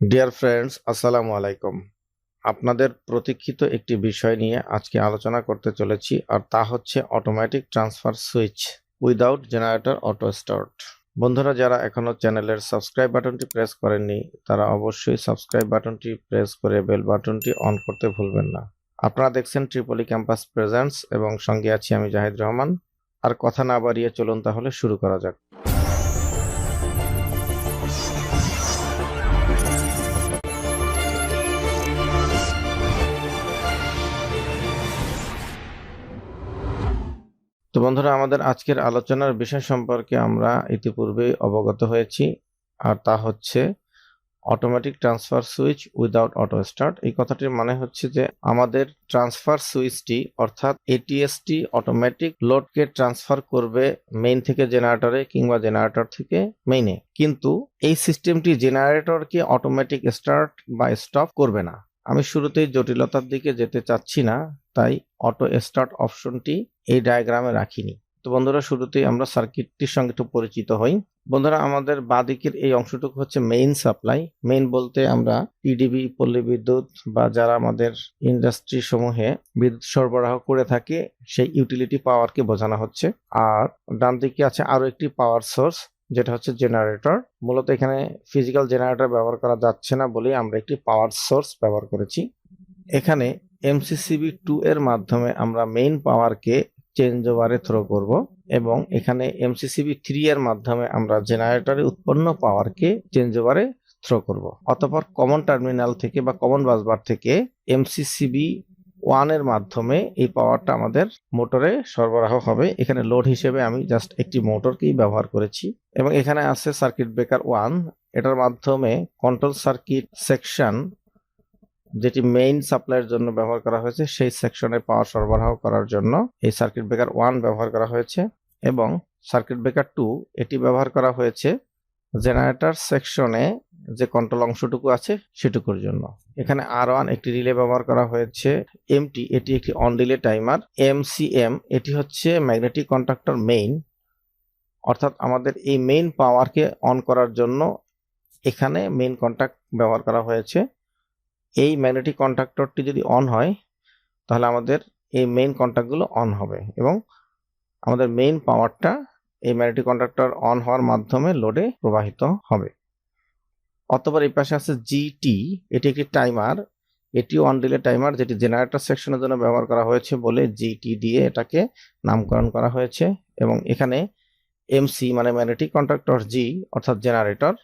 Dear friends, আসসালামু আলাইকুম। আপনাদের প্রতীক্ষিত একটি বিষয় নিয়ে আজকে আলোচনা করতে চলেছি, আর তা হচ্ছে automatic transfer switch without generator auto start. বন্ধুরা, যারা এখনো চ্যানেলের সাবস্ক্রাইব বাটনটি প্রেস করেননি তারা অবশ্যই সাবস্ক্রাইব বাটনটি প্রেস করে বেল বাটনটি অন করতে ভুলবেন না। আপনারা দেখছেন ট্রিপলি ক্যাম্পাস প্রেজেন্টস এবং সঙ্গে আছি আমি জাহিদ রহমান। আর কথা না বাড়িয়ে চলুন তাহলে শুরু করা যাক। তো বন্ধুরা, আমাদের আজকের আলোচনার বিষয় সম্পর্কে আমরা ইতিপূর্বে অবগত হয়েছি, আর তা হচ্ছে automatic transfer switch without auto start. এই কথাটির মানে হচ্ছে যে আমাদের ট্রান্সফার সুইচটি অর্থাৎ এটিএসটি অটোমেটিক লোডকে ট্রান্সফার করবে মেইন থেকে জেনারেটরে কিংবা জেনারেটর থেকে মেইনে, কিন্তু এই সিস্টেমটি জেনারেটরকে অটোমেটিক স্টার্ট বা স্টপ করবে না। আমি শুরুতেই জটিলতার দিকে যেতে চাচ্ছি না, তাই অটো স্টার্ট অপশনটি এই ডায়াগ্রামে রাখিনি। তো বন্ধুরা, শুরুতেই আমরা সার্কিটটির সঙ্গে একটু পরিচিত হই। বন্ধুরা, আমাদের বাঁদিকের এই অংশটুকু হচ্ছে মেইন সাপ্লাই। মেইন বলতে আমরা পিডিবি, পল্লী বিদ্যুৎ বা যারা আমাদের ইন্ডাস্ট্রি সমূহে বিদ্যুৎ সরবরাহ করে থাকে সেই ইউটিলিটি পাওয়ারকে বোঝানো হচ্ছে। আর ডান দিকে আছে আরো একটি পাওয়ার সোর্স, যেটা হচ্ছে জেনারেটর। মূলত এখানে ফিজিক্যাল জেনারেটর ব্যবহার করা যাচ্ছে না বলেই আমরা একটি পাওয়ার সোর্স ব্যবহার করেছি। এখানে এমসিসিবি 2 এর মাধ্যমে আমরা মেইন পাওয়ারকে চেঞ্জ ওভারে থ্রো করব, এবং এখানে এমসিসিবি 3 এর মাধ্যমে আমরা জেনারেটরে উৎপন্ন পাওয়ারকে চেঞ্জ ওভারে থ্রো করব। অতঃপর কমন টার্মিনাল থেকে বা কমন বাসবার থেকে এমসিসিবি 1 এর মাধ্যমে এই পাওয়ারটা আমাদের মোটরে সরবরাহ হবে। এখানে লোড হিসেবে আমি জাস্ট একটি মোটরকেই ব্যবহার করেছি, এবং এখানে আছে সার্কিট ব্রেকার 1। এটার মাধ্যমে কন্ট্রোল সার্কিট সেকশন, যেটি মেইন সাপ্লাইয়ের জন্য ব্যবহার করা হয়েছে, সেই সেকশনে পাওয়ার সরবরাহ করার জন্য এই সার্কিট ব্রেকার 1 ব্যবহার করা হয়েছে, এবং সার্কিট ব্রেকার 2 এটি ব্যবহার করা হয়েছে জেনারেটর সেকশনে যে কন্ট্রোল অংশটুকু আছে সেটুকুর জন্য। এখানে R1 একটি রিলে ব্যবহার করা হয়েছে। এমটি এটি একটি অন রিলে টাইমার। MCM এটি হচ্ছে ম্যাগনেটিক কন্ট্যাক্টর মেইন, অর্থাৎ আমাদের এই মেইন পাওয়ারকে অন করার জন্য এখানে মেইন কন্ট্যাক্ট ব্যবহার করা হয়েছে। এই ম্যাগনেটিক কন্ট্যাক্টরটি যদি অন হয় তাহলে আমাদের এই মেইন কন্ট্যাক্টগুলো অন হবে, এবং আমাদের মেইন পাওয়ারটা এই ম্যাগনেটিক কন্ট্যাক্টর অন হওয়ার মাধ্যমে লোডে প্রবাহিত হবে। অতঃপর এই পাশে আছে জিটি, এটি একটি টাইমার। এটিও অন রিলে টাইমার, যেটি জেনারেটর সেকশনের জন্য ব্যবহার করা হয়েছে বলে জিটি দিয়ে এটাকে নামকরণ করা হয়েছে। এবং এখানে এমসি মানে ম্যাগনেটিক কন্ট্যাক্টর জি অর্থাৎ জেনারেটর,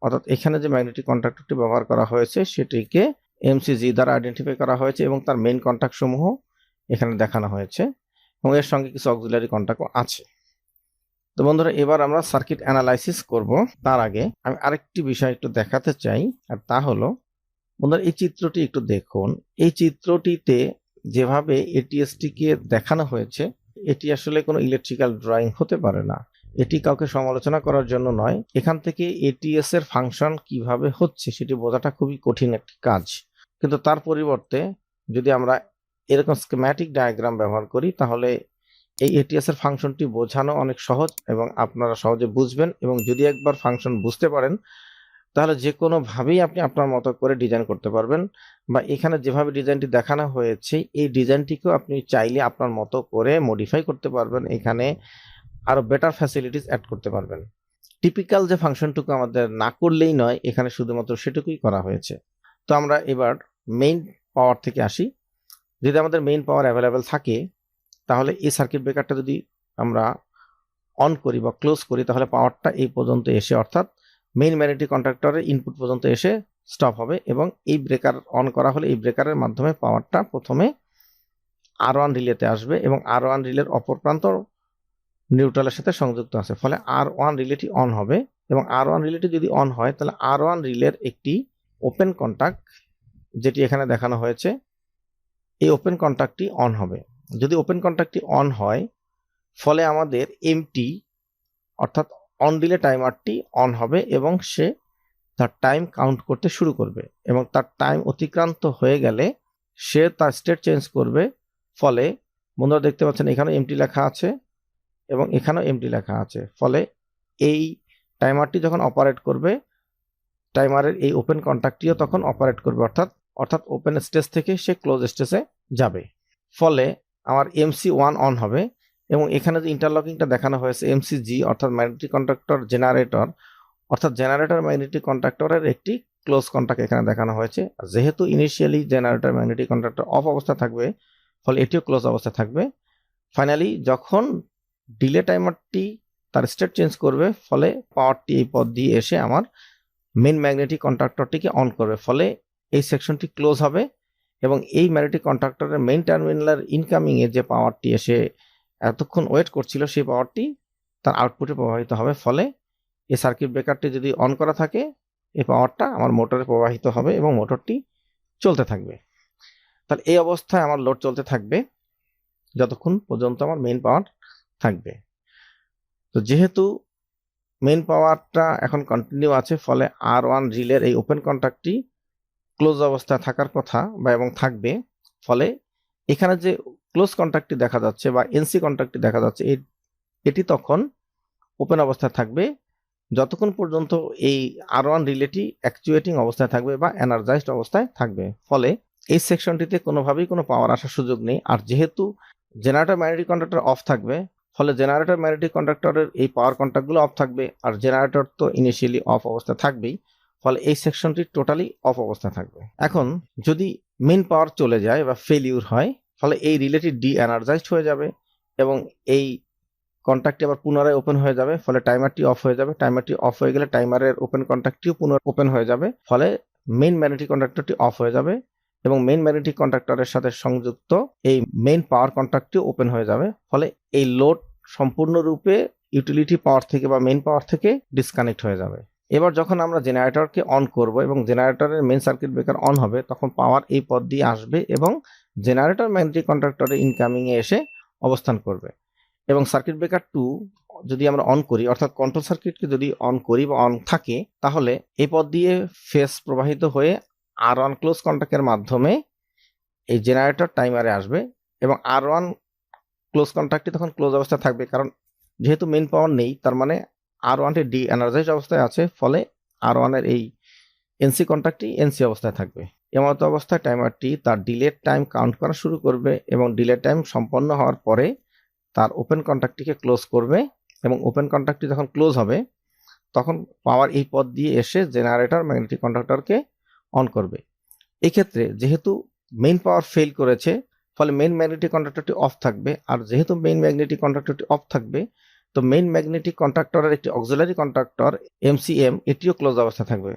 অর্থাৎ এখানে যে ম্যাগনেটিক কন্ট্যাক্টরটি ব্যবহার করা হয়েছে সেটিকে এমসিজি দ্বারা আইডেন্টিফাই করা হয়েছে, এবং তার মেইন কন্ট্যাক্ট সমূহ এখানে দেখানো হয়েছে, এবং এর সঙ্গে কিছু অক্সিলারি কন্ট্যাক্টও আছে। তো বন্ধুরা, এবার আমরা সার্কিট অ্যানালাইসিস করব। তার আগে আমি আরেকটি বিষয় একটু দেখাতে চাই, আর তা হলো বন্ধুরা, এই চিত্রটি একটু দেখুন। এই চিত্রটিতে যেভাবে এটিএসটিকে দেখানো হয়েছে এটি আসলে কোনো ইলেকট্রিক্যাল ড্রয়িং হতে পারে না। এটি কাউকে সমালোচনা করার জন্য নয়। এখান থেকে এটিএস এর ফাংশন কিভাবে হচ্ছে সেটি বোঝাটা খুবই কঠিন একটি কাজ, কিন্তু তার পরিবর্তে যদি আমরা এরকম স্কিম্যাটিক ডায়াগ্রাম ব্যবহার করি তাহলে এই এটিএস এর ফাংশনটি বোঝানো অনেক সহজ, এবং আপনারা সহজে বুঝবেন। এবং যদি একবার ফাংশন বুঝতে পারেন তাহলে যে কোনোভাবেই আপনি আপনার মতো করে ডিজাইন করতে পারবেন, বা এখানে যেভাবে ডিজাইনটি দেখানো হয়েছে এই ডিজাইনটিকেও আপনি চাইলে আপনার মতো করে মডিফাই করতে পারবেন, এখানে আরো বেটার ফ্যাসিলিটিস অ্যাড করতে পারবেন। টিপিক্যাল যে ফাংশনটুকু আমাদের না করলেই নয়, এখানে শুধুমাত্র সেটুকুই করা হয়েছে। তো আমরা এবার মেইন পাওয়ার থেকে আসি। যদি আমাদের মেইন পাওয়ার অ্যাভেলেবেল থাকে তাহলে এই সার্কিট ব্রেকারটা যদি আমরা অন করি বা ক্লোজ করি তাহলে পাওয়ারটা এই পর্যন্ত এসে, অর্থাৎ মেইন ম্যাগনেটিক কন্ট্যাক্টরের ইনপুট পর্যন্ত এসে স্টপ হবে, এবং এই ব্রেকার অন করা হলে এই ব্রেকারের মাধ্যমে পাওয়ারটা প্রথমে R1 রিলেতে আসবে, এবং R1 রিলের অপর প্রান্ত নিউট্রালের সাথে সংযুক্ত আছে, ফলে R1 রিলেটি অন হবে। এবং R1 রিলেটি যদি অন হয় তাহলে R1 রিলের একটি ওপেন কন্ট্যাক্ট, যেটি এখানে দেখানো হয়েছে, এই ওপেন কন্ট্যাক্টটি অন হবে। যদি ওপেন কন্ট্যাক্টটি অন হয় ফলে আমাদের এমটি অর্থাৎ অন রিলে টাইমারটি অন হবে, এবং সে তার টাইম কাউন্ট করতে শুরু করবে, এবং তার টাইম অতিক্রান্ত হয়ে গেলে সে তার স্টেট চেঞ্জ করবে। ফলে বন্ধুরা দেখতে পাচ্ছেন এখানে এমটি লেখা আছে এবং এখানেও এমটি লেখা আছে, ফলে এই টাইমারটি যখন অপারেট করবে টাইমারের এই ওপেন কন্ট্যাক্টটিও তখন অপারেট করবে, অর্থাৎ ওপেন স্টেজ থেকে সে ক্লোজ স্টেজে যাবে। ফলে আমার MC1 অন হবে এবং এখানে যে ইন্টারলকিংটা দেখানো হয়েছে MC-G অর্থাৎ ম্যাগনেটিক কন্ট্যাক্টর জেনারেটর, অর্থাৎ জেনারেটর ম্যাগনেটিক কন্ট্যাক্টরের একটি ক্লোজ কন্ট্যাক্ট এখানে দেখানো হয়েছে। যেহেতু initially generator magnetic contactor of অবস্থা থাকবে, ফলে এটিও ক্লোজ অবস্থা থাকবে। ফাইনালি যখন ডিলে টাইমারটি তার স্টেট চেঞ্জ করবে, ফলে পাওয়ারটি এই পথ দিয়ে এসে আমার মেইন ম্যাগনেটিক কন্ট্যাক্টরটিকে অন করবে, ফলে এই সেকশনটি ক্লোজ হবে এবং এই ম্যাগনেটিক কন্ট্যাক্টরের মেইন টার্মিনালের ইনকামিংয়ে যে পাওয়ারটি এসে এতক্ষণ ওয়েট করছিল, সেই পাওয়ারটি তার আউটপুটে প্রবাহিত হবে। ফলে এই সার্কিট ব্রেকারটি যদি অন করা থাকে, এই পাওয়ারটা আমার মোটরে প্রবাহিত হবে এবং মোটরটি চলতে থাকবে। তাহলে এই অবস্থায় আমার লোড চলতে থাকবে যতক্ষণ পর্যন্ত আমার মেইন পাওয়ার থাকবে। তো যেহেতু মেইন পাওয়ারটা এখন কন্টিনিউ আছে, ফলে R1 রিলের এই ওপেন কন্ট্যাক্টটি ক্লোজ অবস্থায় থাকার কথা বা এবং থাকবে। ফলে এখানে যে ক্লোজ কন্ট্যাক্টটি দেখা যাচ্ছে বা NC কন্ট্যাক্টটি দেখা যাচ্ছে, এটি তখন ওপেন অবস্থায় থাকবে যতক্ষণ পর্যন্ত এই R1 রিলেটি অ্যাকচুয়েটিং অবস্থায় থাকবে বা এনার্জাইজড অবস্থায় থাকবে। ফলে এই সেকশনটিতে কোনোভাবেই কোনো পাওয়ার আসার সুযোগ নেই। আর যেহেতু জেনারেটর ম্যাগনেটিক কন্ডাক্টর অফ থাকবে, ফলে জেনারেটর ম্যাগনেটিক কন্ডাক্টরের এই পাওয়ার কন্ট্যাক্টগুলো অফ থাকবে, আর জেনারেটর তো ইনিশিয়ালি অফ অবস্থায় থাকবেই। ফলে এই সেকশনটি টোটালি অফ অবস্থায় থাকবে। এখন যদি মেইন পাওয়ার চলে যায় বা ফেলিউর হয়, ফলে এই রিলেটি ডি এনার্জাইজড হয়ে যাবে এবং এই কন্ট্যাক্টটি আবার পুনরায় ওপেন হয়ে যাবে। ফলে টাইমারটি অফ হয়ে যাবে। টাইমারটি অফ হয়ে গেলে টাইমারের ওপেন কন্ট্যাক্টটিও পুনরায় ওপেন হয়ে যাবে। ফলে মেইন ম্যাগনেটিক কন্ডাক্টরটি অফ হয়ে যাবে এবং মেইন ম্যাগনেটিক কন্ডাক্টরের সাথে সংযুক্ত এই মেইন পাওয়ার কন্ট্যাক্টটিও ওপেন হয়ে যাবে। ফলে এই লোড সম্পূর্ণরূপে ইউটিলিটি পাওয়ার থেকে বা মেইন পাওয়ার থেকে ডিসকানেক্ট হয়ে যাবে। এবার যখন আমরা জেনারেটরকে অন করব এবং জেনারেটরের মেইন সার্কিট ব্রেকার অন হবে, তখন পাওয়ার এই পথ দিয়ে আসবে এবং জেনারেটর ম্যাগনেটিক কন্ডাক্টরের ইনকামিংয়ে এসে অবস্থান করবে। এবং সার্কিট ব্রেকার 2 যদি আমরা অন করি, অর্থাৎ কন্ট্রোল সার্কিটকে যদি অন করি বা অন থাকে, তাহলে এই পথ দিয়ে ফেজ প্রবাহিত হয়ে R1 ক্লোজ কন্ট্যাক্টের মাধ্যমে এই জেনারেটর টাইমারে আসবে এবং R1 ক্লোজ কন্ট্যাক্টটি তখন ক্লোজ অবস্থায় থাকবে, কারণ যেহেতু মেইন পাওয়ার নেই, তার মানে R1টি ডি এনার্জাইজড অবস্থায় আছে। ফলে R1 এর এই NC কন্ট্যাক্টটি NC অবস্থায় থাকবে। এমত অবস্থায় টাইমারটি তার ডিলেড টাইম কাউন্ট করা শুরু করবে এবং ডিলেড টাইম সম্পন্ন হওয়ার পরে তার ওপেন কন্ট্যাক্টটিকে ক্লোজ করবে এবং ওপেন কন্ট্যাক্টটি যখন ক্লোজ হবে, তখন পাওয়ার এই পথ দিয়ে এসে জেনারেটর ম্যাগনেটিক কন্ডাক্টরকে অন করবে। এই ক্ষেত্রে যেহেতু মেইন পাওয়ার ফেল করেছে, ফলে মেইন ম্যাগনেটিক কন্ডাক্টরটি অফ থাকবে। আর যেহেতু মেইন ম্যাগনেটিক কন্ডাক্টরটি অফ থাকবে, তো মেইন ম্যাগনেটিক কন্ডাক্টরের একটি অক্সিলারি কন্ডাক্টর MCM এটিও ক্লোজ অবস্থা থাকবে।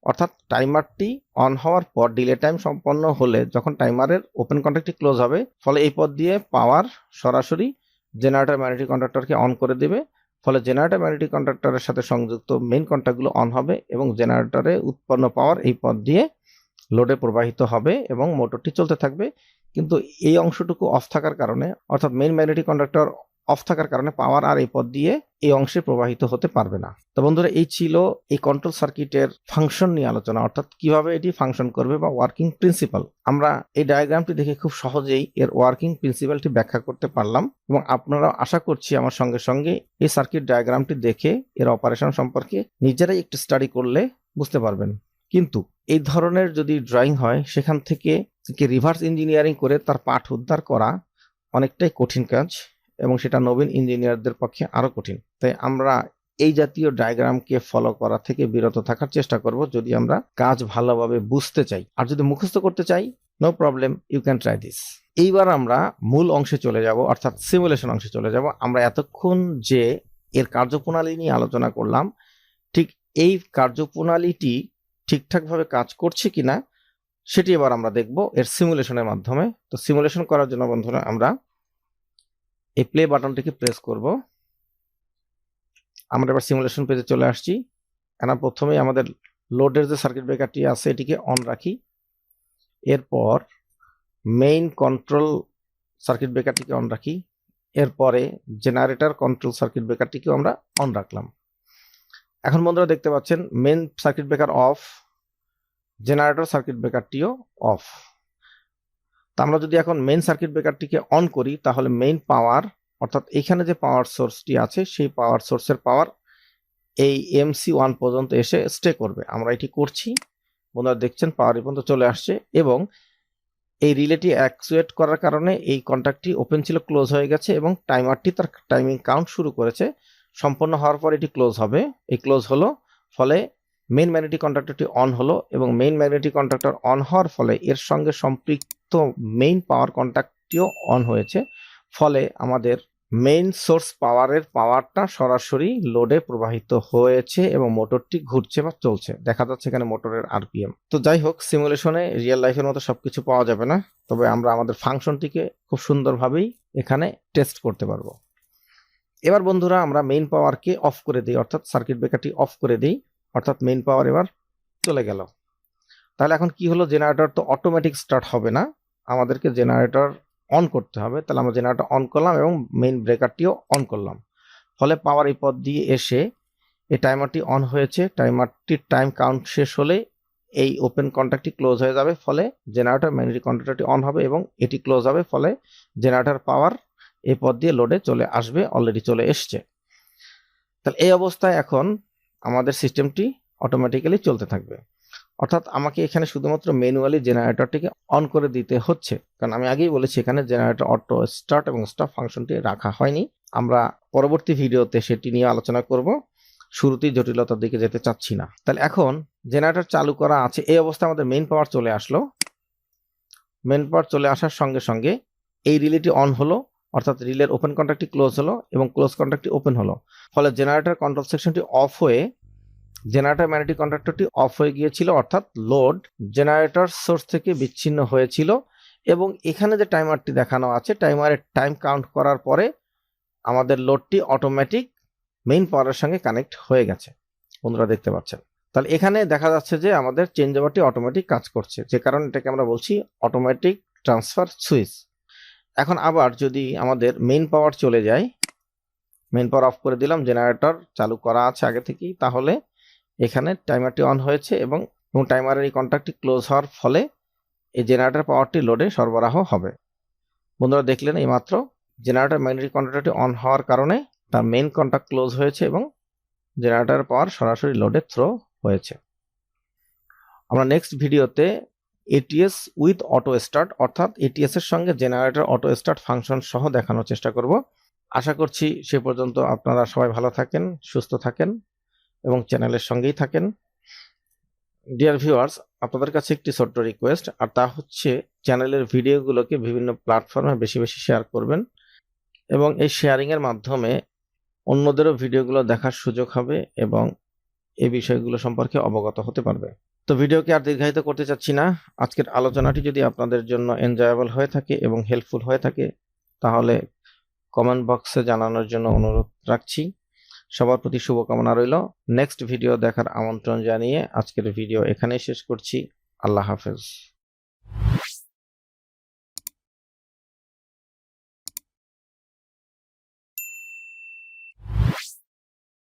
অর্থাৎ টাইমারটি অন হওয়ার পর ডিলে টাইম সম্পন্ন হলে যখন টাইমারের ওপেন কন্ট্যাক্টটি ক্লোজ হবে, ফলে এই পথ দিয়ে পাওয়ার সরাসরি জেনারেটর ম্যাগনেটিক কন্ডাক্টরকে অন করে দেবে। ফলে জেনারেটর ম্যাগনেটিক কন্ডাক্টরের সাথে সংযুক্ত মেইন কন্ট্যাক্টগুলো অন হবে এবং জেনারেটরে উৎপন্ন পাওয়ার এই পথ দিয়ে লোডে প্রবাহিত হবে এবং মোটরটি চলতে থাকবে। কিন্তু এই অংশটুকু অফ থাকার কারণে, অর্থাৎ মেইন ম্যাগনেটিক কন্ডাক্টর অফ থাকার কারণে পাওয়ার আর এই পথ দিয়ে এই অংশে প্রবাহিত হতে পারবে না। তো বন্ধুরা, এই ছিল এই কন্ট্রোল সার্কিটের ফাংশন নিয়ে আলোচনা, অর্থাৎ কিভাবে এটি ফাংশন করবে বা ওয়ার্কিং প্রিন্সিপাল। আমরা এই ডায়াগ্রামটি দেখে খুব সহজেই এর ওয়ার্কিং প্রিন্সিপালটি ব্যাখ্যা করতে পারলাম এবং আপনারা আশা করছি আমার সঙ্গে সঙ্গে এই সার্কিট ডায়াগ্রামটি দেখে এর অপারেশন সম্পর্কে নিজেরাই একটু স্টাডি করলে বুঝতে পারবেন। কিন্তু এই ধরনের যদি ড্রয়িং হয়, সেখান থেকে রিভার্স ইঞ্জিনিয়ারিং করে তার পাঠ উদ্ধার করা অনেকটাই কঠিন কাজ এবং সেটা নবীন ইঞ্জিনিয়ারদের পক্ষে আরো কঠিন। তাই আমরা এই জাতীয় ডায়াগ্রামকে ফলো করা থেকে বিরত থাকার চেষ্টা করব যদি আমরা কাজ ভালোভাবে বুঝতে চাই। আর যদি মুখস্থ করতে চাই, no problem, you can try this. এইবার আমরা মূল অংশে চলে যাব, অর্থাৎ সিমুলেশন অংশে চলে যাব। আমরা এতক্ষণ যে এর কার্যপ্রণালী নিয়ে আলোচনা করলাম, ঠিক এই কার্যপ্রণালীটি ঠিকঠাকভাবে কাজ করছে কিনা সেটি এবার আমরা দেখব এর সিমুলেশনের মাধ্যমে। তো সিমুলেশন করার জন্য বন্ধুরা আমরা এই প্লে বাটনটিকে প্রেস করব। আমরা এবার সিমুলেশন পেজে চলে আসছি। এখন প্রথমেই আমাদের লোডের যে সার্কিট ব্রেকারটি আছে এটিকে অন রাখি। এরপর মেইন কন্ট্রোল সার্কিট ব্রেকারটিকে অন রাখি। এরপরে জেনারেটর কন্ট্রোল সার্কিট ব্রেকারটিকেও আমরা অন রাখলাম। এখন বন্ধুরা দেখতে পাচ্ছেন main circuit breaker off, generator circuit ব্রেকারটিও অফ। তা আমরা যদি এখন মেইন সার্কিট ব্রেকারটিকে অন করি, তাহলে মেইন পাওয়ার, অর্থাৎ এখানে যে পাওয়ার সোর্সটি আছে সেই পাওয়ার সোর্সের পাওয়ার এই MC1 পর্যন্ত এসে স্টে করবে। আমরা এটি করছি, বন্ধুরা দেখছেন পাওয়ার পর্যন্ত চলে আসছে এবং এই রিলেটি অ্যাকচুয়েট করার কারণে এই কন্ট্যাক্টটি ওপেন ছিল, ক্লোজ হয়ে গেছে এবং টাইমারটি তার টাইমিং কাউন্ট শুরু করেছে। সম্পন্ন হওয়ার পর এটি ক্লোজ হবে। এই ক্লোজ হলো, ফলে মেইন ম্যাগনেটিক কন্ট্যাক্টরটি অন হলো এবং মেইন ম্যাগনেটিক কন্ট্যাক্টর অন হওয়ার ফলে এর সঙ্গে সম্পৃক্ত মেইন পাওয়ার কন্ট্যাক্টটিও অন হয়েছে। ফলে আমাদের মেইন সোর্স পাওয়ারের পাওয়ারটা সরাসরি লোডে প্রবাহিত হয়েছে এবং মোটরটি ঘুরছে বা চলছে। দেখা যাচ্ছে এখানে মোটরের আরপিএম। তো যাই হোক, সিমুলেশনে রিয়েল লাইফের মতো সবকিছু পাওয়া যাবে না, তবে আমরা আমাদের ফাংশনটিকে খুব সুন্দরভাবেই এখানে টেস্ট করতে পারবো। এবার বন্ধুরা আমরা মেইন পাওয়ারকে অফ করে দিই, অর্থাৎ সার্কিট ব্রেকারটি অফ করে দিই, অর্থাৎ মেইন পাওয়ার এবার চলে গেল। তাহলে এখন কি হলো, জেনারেটর তো অটোমেটিক স্টার্ট হবে না, আমাদেরকে জেনারেটর অন করতে হবে। তাহলে আমরা জেনারেটর অন করলাম এবং মেইন ব্রেকারটিও অন করলাম, ফলে পাওয়ার এই পথ দিয়ে এসে এই টাইমারটি অন হয়েছে। টাইমারটির টাইম কাউন্ট শেষ হলে এই ওপেন কন্ট্যাক্টটি ক্লোজ হয়ে যাবে, ফলে জেনারেটর ম্যাগনেটিক কন্ট্যাক্টরটি অন হবে এবং এটি ক্লোজ হবে, ফলে জেনারেটর পাওয়ার এই পথ দিয়ে লোডে চলে আসবে, অলরেডি চলে এসছে। তাহলে এই অবস্থায় এখন আমাদের সিস্টেমটি অটোমেটিক্যালি চলতে থাকবে, অর্থাৎ আমাকে এখানে শুধুমাত্র ম্যানুয়ালি জেনারেটরটিকে অন করে দিতে হচ্ছে, কারণ আমি আগেই বলেছি এখানে জেনারেটর অটো স্টার্ট এবং স্টপ ফাংশনটি রাখা হয়নি। আমরা পরবর্তী ভিডিওতে সেটি নিয়ে আলোচনা করব, শুরুতেই জটিলতার দিকে যেতে চাচ্ছি না। তাহলে এখন জেনারেটর চালু করা আছে, এই অবস্থায় আমাদের মেইন পাওয়ার চলে আসলো। মেইন পাওয়ার চলে আসার সঙ্গে সঙ্গে এই রিলেটি অন হলো, অর্থাৎ রিলের ওপেন কন্ট্যাক্টটি ক্লোজ হলো এবং ক্লোজ কন্ট্যাক্টটি ওপেন হলো, ফলে জেনারেটর কন্ট্রোল সেকশনটি অফ হয়ে জেনারেটর ম্যাগনেটিক কন্ট্যাক্টরটি অফ হয়ে গিয়েছিল, অর্থাৎ লোড জেনারেটর সোর্স থেকে বিচ্ছিন্ন হয়েছিল এবং এখানে যে টাইমারটি দেখানো আছে, টাইমারের টাইম কাউন্ট করার পরে আমাদের লোডটি অটোমেটিক মেইন পাওয়ারের সঙ্গে কানেক্ট হয়ে গেছে, বন্ধুরা দেখতে পাচ্ছেন। তাহলে এখানে দেখা যাচ্ছে যে আমাদের চেঞ্জ ওভারটি অটোমেটিক কাজ করছে, যে কারণে এটাকে আমরা বলছি অটোমেটিক ট্রান্সফার সুইচ। এখন আবার যদি আমাদের মেইন পাওয়ার চলে যায়, মেইন পাওয়ার অফ করে দিলাম, জেনারেটর চালু করা আছে আগে থেকেই, তাহলে এখানে টাইমারটি অন হয়েছে এবং টাইমারের এই কন্ট্যাক্টটি ক্লোজ হওয়ার ফলে এই জেনারেটর পাওয়ারটি লোডে সরবরাহ হবে। বন্ধুরা দেখলেন এইমাত্র জেনারেটর ম্যাগনেটিক কন্ট্যাক্টরটি অন হওয়ার কারণে তার মেইন কন্ট্যাক্ট ক্লোজ হয়েছে এবং জেনারেটর পাওয়ার সরাসরি লোডে থ্রো হয়েছে। আমরা নেক্সট ভিডিওতে ATS উইথ অটো স্টার্ট, অর্থাৎ ATS এর সঙ্গে জেনারেটর অটো স্টার্ট ফাংশন সহ দেখানোর চেষ্টা করব। আশা করছি সে পর্যন্ত আপনারা সবাই ভালো থাকেন, সুস্থ থাকেন এবং চ্যানেলের সঙ্গেই থাকেন। ডিয়ার ভিউয়ার্স, আপনাদের কাছে একটি ছোট্ট রিকোয়েস্ট, আর তা হচ্ছে চ্যানেলের ভিডিওগুলোকে বিভিন্ন প্ল্যাটফর্মে বেশি বেশি শেয়ার করবেন এবং এই শেয়ারিংয়ের মাধ্যমে অন্যদেরও ভিডিওগুলো দেখার সুযোগ হবে এবং এই বিষয়গুলো সম্পর্কে অবগত হতে পারবে। তো ভিডিওকে আর দীর্ঘায়িত করতে চাচ্ছি না। আজকের আলোচনাটি যদি আপনাদের জন্য এনজয়েবল হয়ে থাকে এবং হেল্পফুল হয়ে থাকে, তাহলে কমেন্ট বক্সে জানানোর জন্য অনুরোধ রাখছি। সবার প্রতি শুভকামনা রইল। নেক্সট ভিডিও দেখার আমন্ত্রণ জানিয়ে আজকের ভিডিও এখানেই শেষ করছি। আল্লাহ হাফেজ।